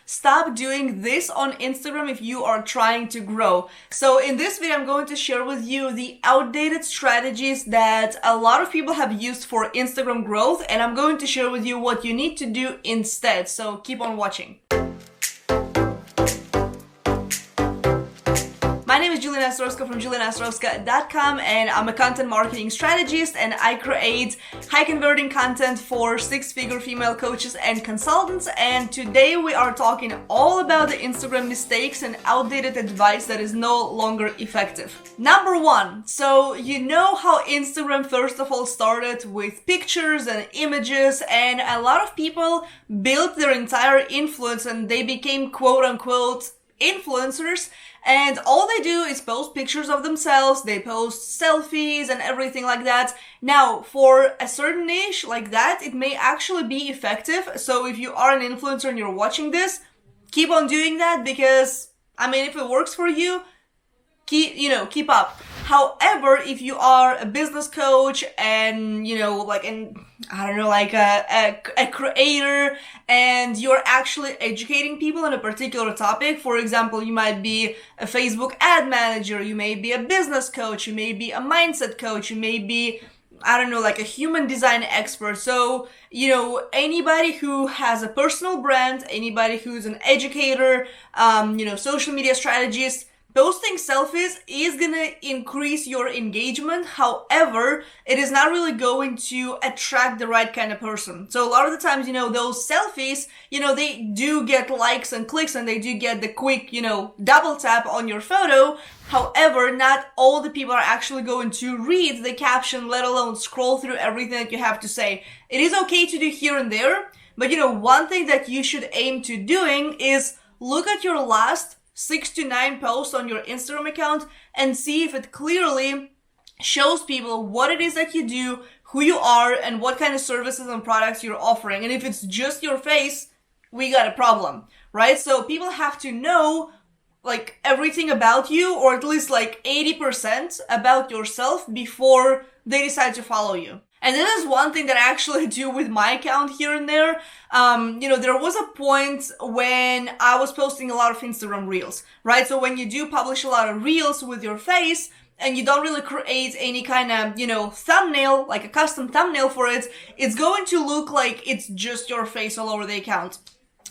stop doing this on Instagram if you are trying to grow. So in this video, I'm going to share with you the outdated strategies that a lot of people have used for Instagram growth, and I'm going to share with you what you need to do instead. So keep on watching. My name is Jelena Ostrovska from JelenaOstrovska.com, and I'm a content marketing strategist, and I create high converting content for six-figure female coaches and consultants. And today we are talking all about the Instagram mistakes and outdated advice that is no longer effective. Number one, so you know how Instagram first of all started with pictures and images, and a lot of people built their entire influence and they became quote unquote influencers. And all they do is post pictures of themselves, they post selfies and everything like that. Now, for a certain niche like that, it may actually be effective. So if you are an influencer and you're watching this, keep on doing that because, I mean, if it works for you, keep up. However, if you are a business coach and, a creator, and you're actually educating people on a particular topic, for example, you might be a Facebook ad manager, you may be a business coach, you may be a mindset coach, you may be, a human design expert. So, anybody who has a personal brand, anybody who's an educator, social media strategist, posting selfies is gonna increase your engagement. However, it is not really going to attract the right kind of person. So a lot of the times, those selfies, they do get likes and clicks and they do get the quick, double tap on your photo. However, not all the people are actually going to read the caption, let alone scroll through everything that you have to say. It is okay to do here and there, but one thing that you should aim to doing is look at your last 6 to 9 posts on your Instagram account and see if it clearly shows people what it is that you do, who you are, and what kind of services and products you're offering. And if it's just your face, we got a problem, right? So people have to know everything about you, or at least 80% about yourself before they decide to follow you. And this is one thing that I actually do with my account here and there. There was a point when I was posting a lot of Instagram reels, right? So when you do publish a lot of reels with your face and you don't really create any kind of, thumbnail, like a custom thumbnail for it, it's going to look like it's just your face all over the account.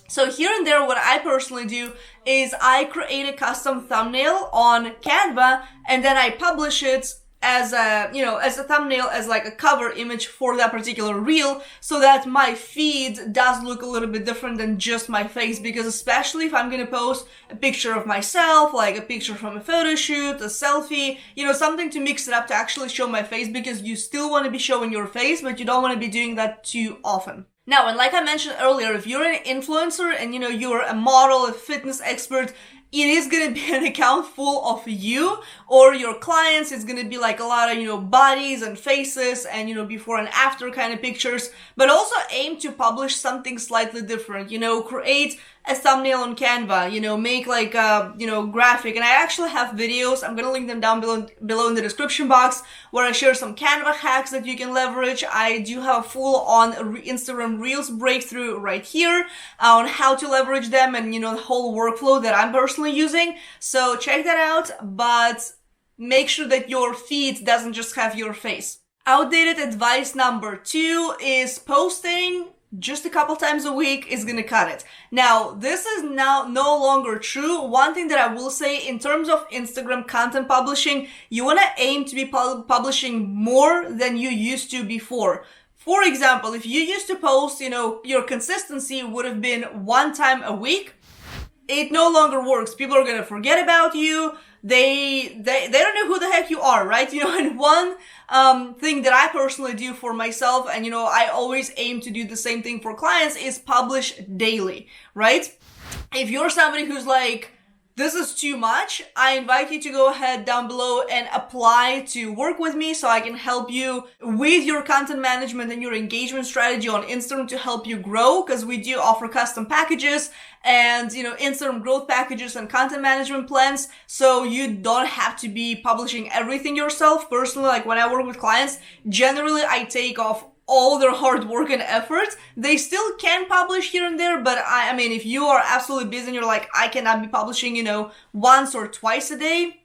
So here and there, what I personally do is I create a custom thumbnail on Canva and then I publish it as a thumbnail, as a cover image for that particular reel, so that my feed does look a little bit different than just my face. Because especially if I'm gonna post a picture of myself, like a picture from a photo shoot, a selfie, something to mix it up to actually show my face, because you still want to be showing your face, but you don't want to be doing that too often. Now, and like I mentioned earlier, if you're an influencer and you're a model, a fitness expert, it is going to be an account full of you or your clients. It's going to be a lot of, bodies and faces and, before and after kind of pictures, but also aim to publish something slightly different, create a thumbnail on Canva, make a, graphic. And I actually have videos. I'm going to link them down below in the description box where I share some Canva hacks that you can leverage. I do have a full on Instagram Reels breakthrough right here on how to leverage them and, the whole workflow that I'm personally using. So check that out, but make sure that your feed doesn't just have your face. Outdated advice number 2 is posting just a couple times a week is gonna cut it. Now, this is now no longer true. One thing that I will say in terms of Instagram content publishing, you wanna aim to be publishing more than you used to before. For example, if you used to post, your consistency would have been 1 time a week, it no longer works. People are gonna forget about you. They don't know who the heck you are, right? And one thing that I personally do for myself, and I always aim to do the same thing for clients, is publish daily, right? If you're somebody who's this is too much, I invite you to go ahead down below and apply to work with me so I can help you with your content management and your engagement strategy on Instagram to help you grow, because we do offer custom packages and, Instagram growth packages and content management plans. So you don't have to be publishing everything yourself. Personally, when I work with clients, generally I take off all their hard work and effort. They still can publish here and there, but I mean, if you are absolutely busy and you're like, I cannot be publishing, once or twice a day,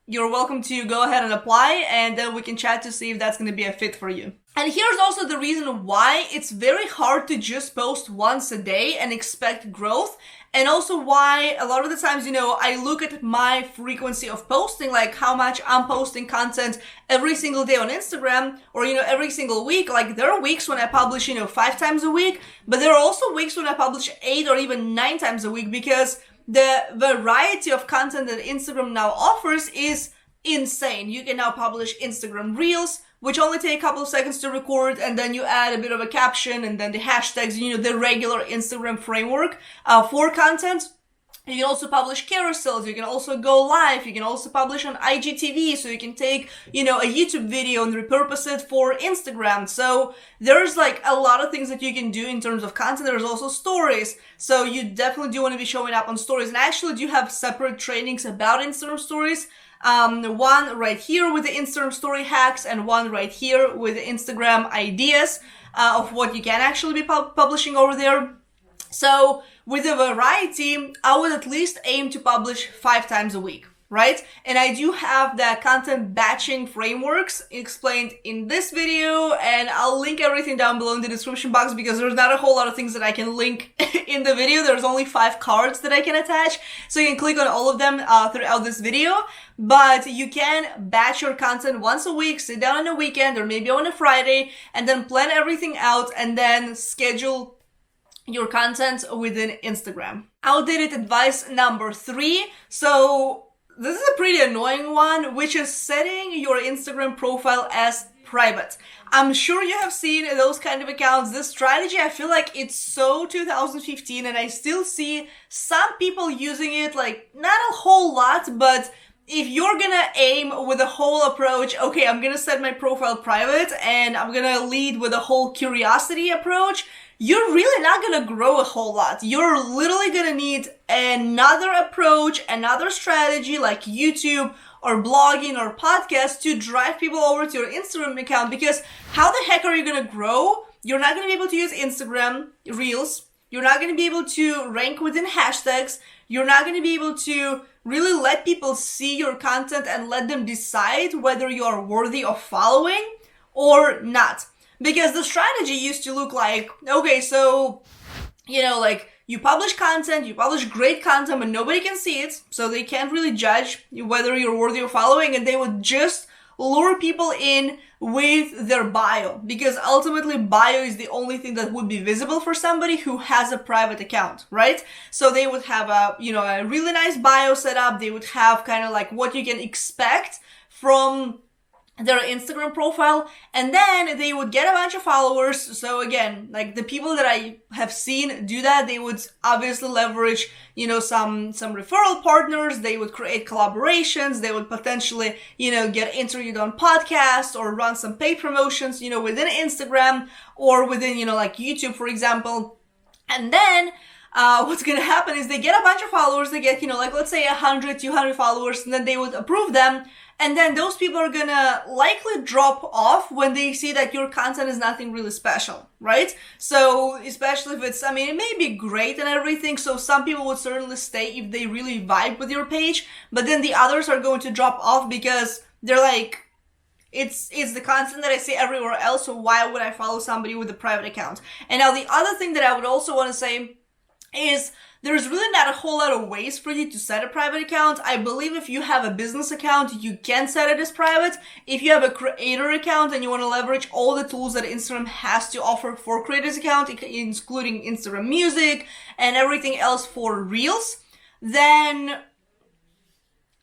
you're welcome to go ahead and apply, and then we can chat to see if that's going to be a fit for you. And here's also the reason why it's very hard to just post once a day and expect growth. And also why a lot of the times, I look at my frequency of posting, like how much I'm posting content every single day on Instagram, or, every single week. Like there are weeks when I publish, 5 times a week, but there are also weeks when I publish 8 or even 9 times a week, because the variety of content that Instagram now offers is insane. You can now publish Instagram Reels, which only take a couple of seconds to record, and then you add a bit of a caption and then the hashtags, the regular Instagram framework for content. You can also publish carousels, you can also go live, you can also publish on IGTV, so you can take, a YouTube video and repurpose it for Instagram. So there's like a lot of things that you can do in terms of content. There's also stories. So you definitely do want to be showing up on stories. And I actually do have separate trainings about Instagram stories. One right here with the Instagram story hacks, and one right here with the Instagram ideas of what you can actually be publishing over there. So with a variety, I would at least aim to publish 5 times a week, right? And I do have the content batching frameworks explained in this video, and I'll link everything down below in the description box, because there's not a whole lot of things that I can link in the video. There's only 5 cards that I can attach, so you can click on all of them throughout this video. But you can batch your content once a week, sit down on a weekend or maybe on a Friday, and then plan everything out and then schedule your content within Instagram. Outdated advice number 3. So this is a pretty annoying one, which is setting your Instagram profile as private. I'm sure you have seen those kind of accounts. This strategy, I feel like it's so 2015, and I still see some people using it, like not a whole lot, but if you're gonna aim with a whole approach, okay, I'm gonna set my profile private and I'm gonna lead with a whole curiosity approach, you're really not gonna grow a whole lot. You're literally gonna need another approach, another strategy like YouTube or blogging or podcast to drive people over to your Instagram account, because how the heck are you gonna grow? You're not gonna be able to use Instagram Reels. You're not gonna be able to rank within hashtags. You're not gonna be able to really let people see your content and let them decide whether you are worthy of following or not. Because the strategy used to look like, okay, so, like you publish content, you publish great content, but nobody can see it, so they can't really judge whether you're worthy of following, and they would just lure people in with their bio, because ultimately bio is the only thing that would be visible for somebody who has a private account, right? So they would have a really nice bio set up. They would have kind of like what you can expect from their Instagram profile, and then they would get a bunch of followers. So again, like the people that I have seen do that, they would obviously leverage, some referral partners. They would create collaborations. They would potentially, get interviewed on podcasts or run some paid promotions, within Instagram or within, like YouTube, for example. And then what's going to happen is they get a bunch of followers. They get, let's say 100, 200 followers, and then they would approve them. And then those people are gonna likely drop off when they see that your content is nothing really special, right? So, especially if it's, it may be great and everything, so some people would certainly stay if they really vibe with your page, but then the others are going to drop off because they're like, it's the content that I see everywhere else, so why would I follow somebody with a private account? And now the other thing that I would also want to say is there's really not a whole lot of ways for you to set a private account. I believe if you have a business account, you can set it as private. If you have a creator account and you want to leverage all the tools that Instagram has to offer for creators account, including Instagram Music and everything else for Reels, then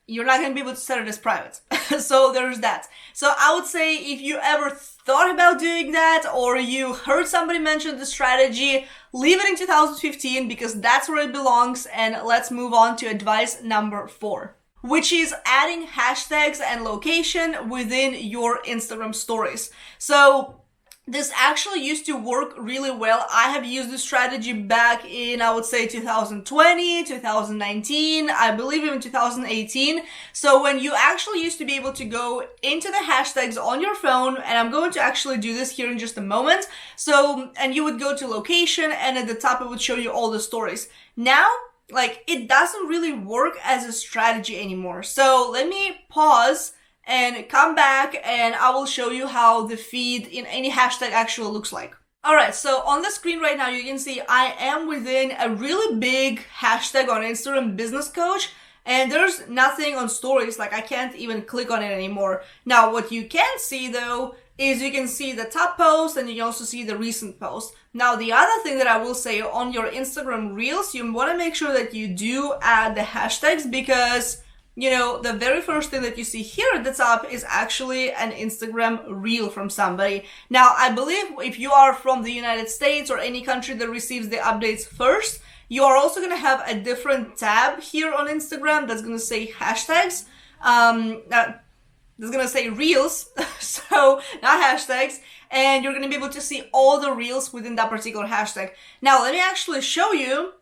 you're not going to be able to set it as private. So there's that. So I would say if you ever thought about doing that, or you heard somebody mention the strategy, leave it in 2015 because that's where it belongs. And let's move on to advice number 4, which is adding hashtags and location within your Instagram stories. So this actually used to work really well. I have used this strategy back in, I would say, 2020, 2019, I believe even 2018. So when you actually used to be able to go into the hashtags on your phone, and I'm going to actually do this here in just a moment. So, and you would go to location, and at the top it would show you all the stories. Now, like, it doesn't really work as a strategy anymore. So let me pause and come back, and I will show you how the feed in any hashtag actually looks like. Alright, so on the screen right now, you can see I am within a really big hashtag on Instagram, business coach, and there's nothing on stories, like I can't even click on it anymore. Now, what you can see though, is you can see the top post, and you can also see the recent post. Now, the other thing that I will say, on your Instagram Reels, you want to make sure that you do add the hashtags, because you know, the very first thing that you see here at the top is actually an Instagram reel from somebody. Now, I believe if you are from the United States or any country that receives the updates first, you are also going to have a different tab here on Instagram that's going to say hashtags. That's going to say reels, so not hashtags. And you're going to be able to see all the reels within that particular hashtag. Now, let me actually show you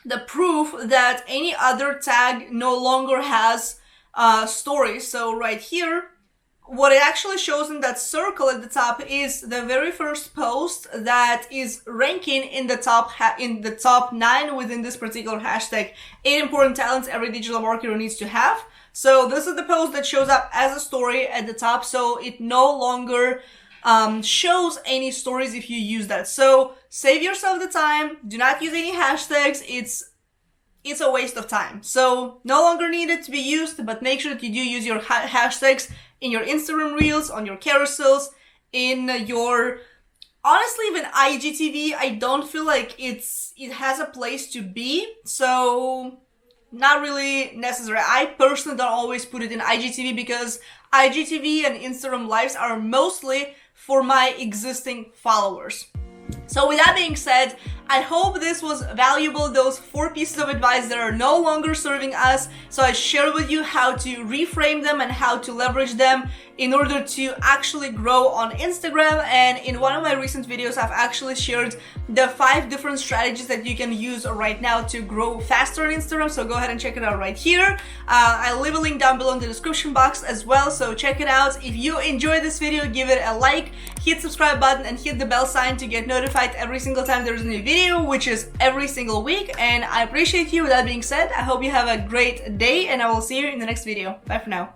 the proof that any other tag no longer has stories. So right here, what it actually shows in that circle at the top is the very first post that is ranking in the top 9 within this particular hashtag. 8 important talents every digital marketer needs to have. So this is the post that shows up as a story at the top. So it no longer shows any stories if you use that. So save yourself the time. Do not use any hashtags. It's a waste of time. So no longer needed to be used, but make sure that you do use your hashtags in your Instagram Reels, on your carousels, in your, honestly, even IGTV. I don't feel like it has a place to be. So not really necessary. I personally don't always put it in IGTV, because IGTV and Instagram Lives are mostly for my existing followers. So with that being said, I hope this was valuable, those 4 pieces of advice that are no longer serving us. So I shared with you how to reframe them and how to leverage them in order to actually grow on Instagram. And in one of my recent videos, I've actually shared the 5 different strategies that you can use right now to grow faster on Instagram. So go ahead and check it out right here. I'll leave a link down below in the description box as well. So check it out. If you enjoyed this video, give it a like, hit subscribe button, and hit the bell sign to get notified every single time there's a new video, which is every single week. And I appreciate you. With that being said, I hope you have a great day, and I will see you in the next video. Bye for now.